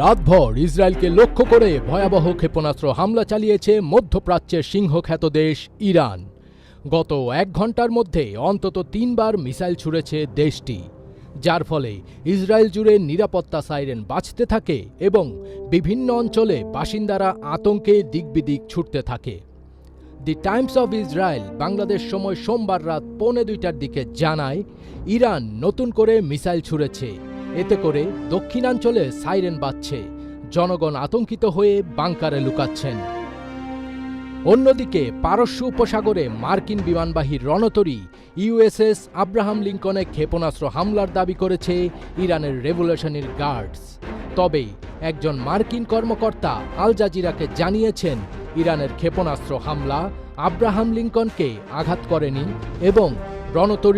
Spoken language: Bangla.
রাতভর ইসরায়েলকে লক্ষ্য করে ভয়াবহ ক্ষেপণাস্ত্র হামলা চালিয়েছে মধ্যপ্রাচ্যের সিংহখ্যাত দেশ ইরান। গত 1 ঘন্টার মধ্যে অন্তত 3বার মিসাইল ছুড়েছে দেশটি, যার ফলে ইসরায়েল জুড়ে নিরাপত্তা সাইরেন বাজতে থাকে এবং বিভিন্ন অঞ্চলে বাসিন্দারা আতঙ্কে দিকবিদিক ছুটতে থাকে। দি টাইমস অফ ইসরায়েল বাংলাদেশ সময় সোমবার রাত 1:45টার দিকে জানায়, ইরান নতুন করে মিসাইল ছুড়েছে। এতে করে দক্ষিণাঞ্চলে সাইরেন বাজছে, জনগণ আতঙ্কিত হয়ে বাংকারে লুকাচ্ছেন। অন্যদিকে পারস্য উপসাগরে মার্কিন বিমানবাহী রণতরী ইউএসএস আব্রাহাম লিঙ্কনে ক্ষেপণাস্ত্র হামলার দাবি করেছে ইরানের রেভলিউশনারি গার্ডস। তবে একজন মার্কিন কর্মকর্তা আল জাজিরাকে জানিয়েছেন, ইরানের ক্ষেপণাস্ত্র হামলা আব্রাহাম লিঙ্কনকে আঘাত করেনি এবং রণতরী